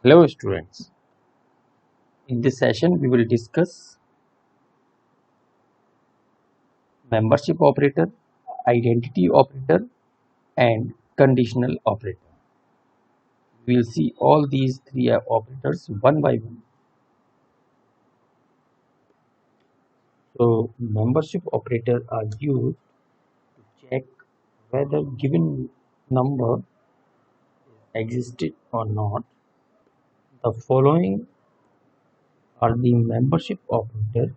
Hello students, in this session we will discuss membership operator, identity operator and conditional operator. We will see all these three operators one by one. So membership operator are used to check whether given number existed or not. The following are the membership operator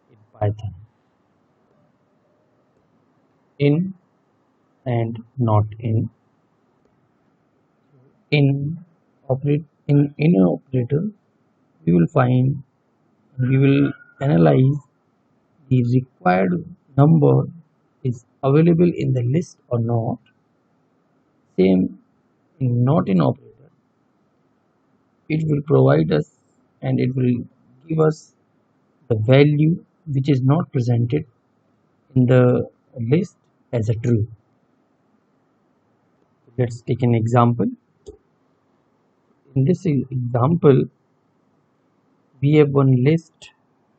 in Python: in and not in. In an operator we will find we will analyze the required number is available in the list or not. Same in not in operator, it will provide us and it will give us the value which is not presented in the list as a true. Let's take an example. In this example, we have one list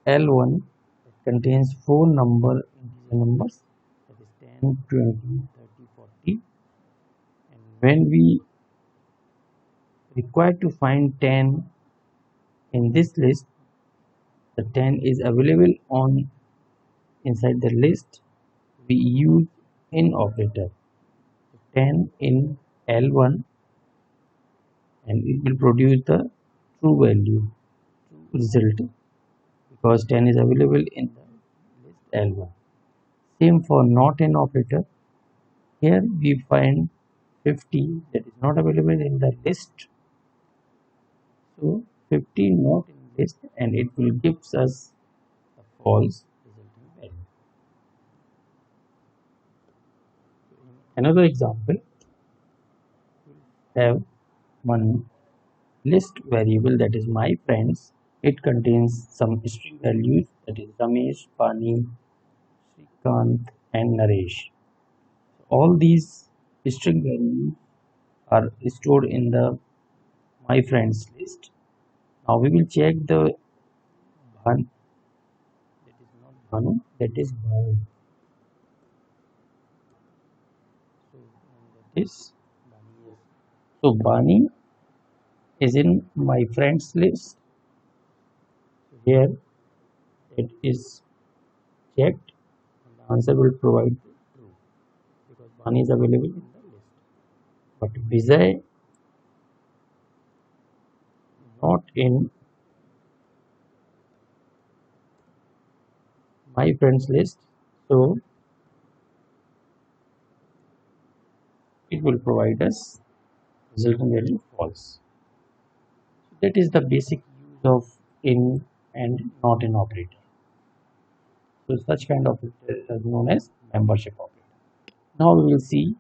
L1 that contains four integer numbers, that is 10, 20, 30, 40. And when we require to find 10 in this list, the 10 is available on inside the list, we use in operator 10 in L1 and it will produce the true value, true result, because 10 is available in the list L1. Same for not in operator. Here we find 50 that is not available in the list. So 50 not in list and it will gives us a false resulting value. Another example, we have one list variable that is my friends. It contains some string values, that is Ramesh, Pani, Srikant and Naresh. All these string values are stored in the my friends list. Now we will check the Bhan, that is not Bhanu, that is Bhanu. So that is Bani. So Bani is in my friends list. Here it is checked and the answer will provide true because Bani is available in the list. But Vijay not in my friends list, so it will provide us resulting value false. That is the basic use of in and not in operator. So such kind of operator is known as membership operator. Now we will see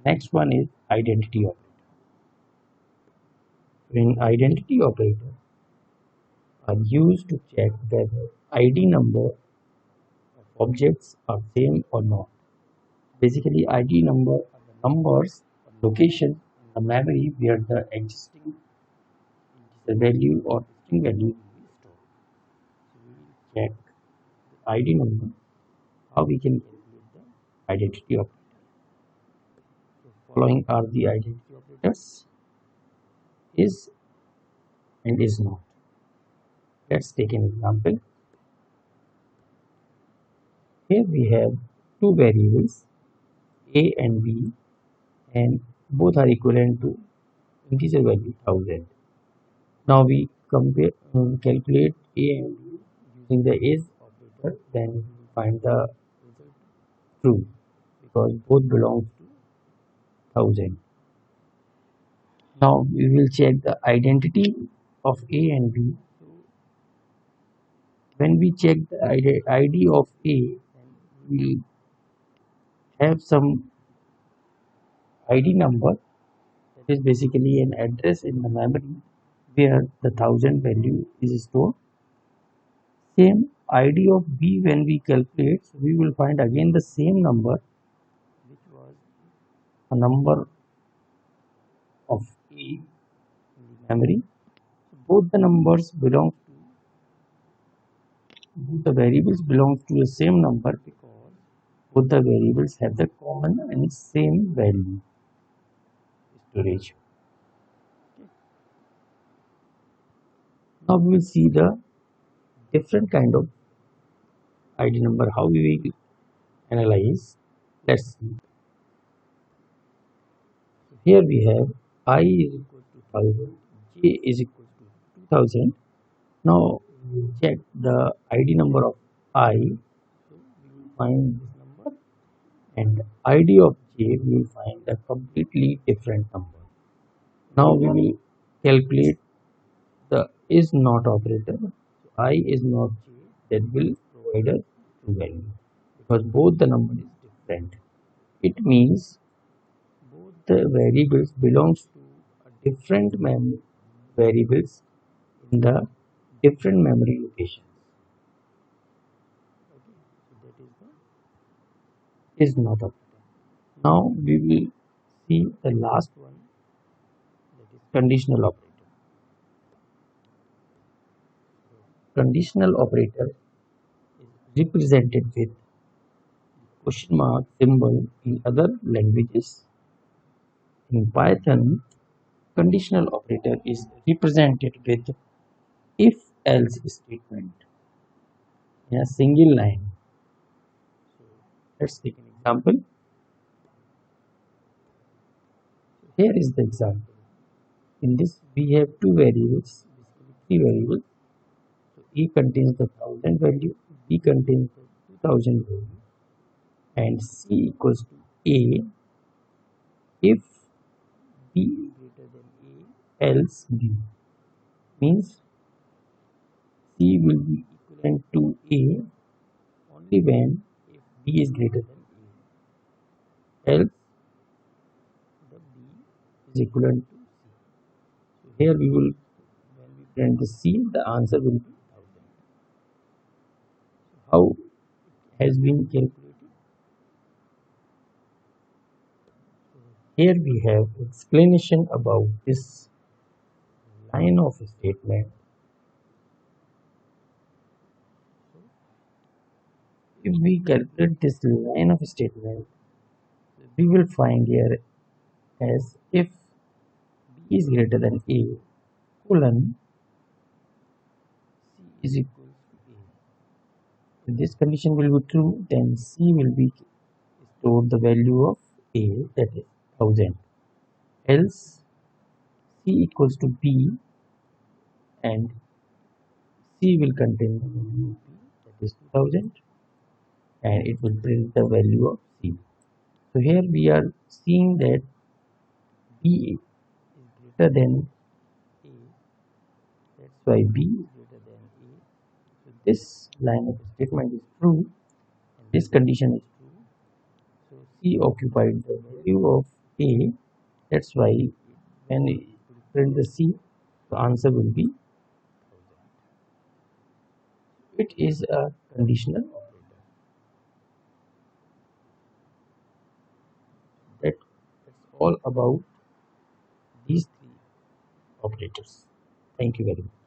next one is identity operator. In identity operator are used to check whether ID number of objects are same or not. Basically, ID number are the numbers or location in the memory where the existing integer value or string value will be stored. So we will check the ID number, how we can calculate the identity operator. So following are the identity operators: is and is not. Let's take an example. Here we have two variables a and b, and both are equivalent to integer value 1000. Now we calculate a and b using the is operator, then we find the result true because both belongs to 1000. Now we will check the identity of a and b. So when we check the ID of a, we have some ID number, that is basically an address in the memory where the 1000 value is stored. Same ID of B when we calculate, so we will find again the same number, which was a number of A in the memory. Both the numbers belong to both the variables belongs to the same number because both the variables have the common and same value storage. Now we will see the different kind of ID number, how we will analyze. Let's see. Here we have I is equal to 1000, J is equal to 2000. Now we will check the ID number of I. So we will find this number, and ID of J we will find a completely different number. Now we will calculate the is not operator. So I is not J, that will provide a true value because both the number is different. It means both the variables belongs to a different variables in the different memory locations. Okay, so that is the is not operator. Now we will see the last one, that is conditional operator. Conditional operator is represented with question mark symbol in other languages. In Python, conditional operator is represented with if-else statement in a single line. So let's take an example. Here is the example. In this, we have two variables, basically three variables. So A contains the 1000 value, B contains the 2000 value, and C equals to A if B is greater than A, else B. Means C will be equivalent to A only when if B is greater than A, else the B is equivalent to C. So here we will, when we print the C, the answer will be 1000. How it has been calculated? Here we have explanation about this line of statement. If we calculate this line of statement, we will find here as if B is greater than A, colon C is equal to A. If this condition will be true, then C will be stored the value of A, that is 1000. Else C equals to B and C will contain the value of B, that is 2000, and it will print the value of C. So here we are seeing that B is greater than A, that's why B is greater than A. So this line of statement is true, and this condition is true. So C occupied the value of A, that's why when it will print the C, the answer will be 1000. It is a conditional operator. That's all about these three operators. Thank you very much.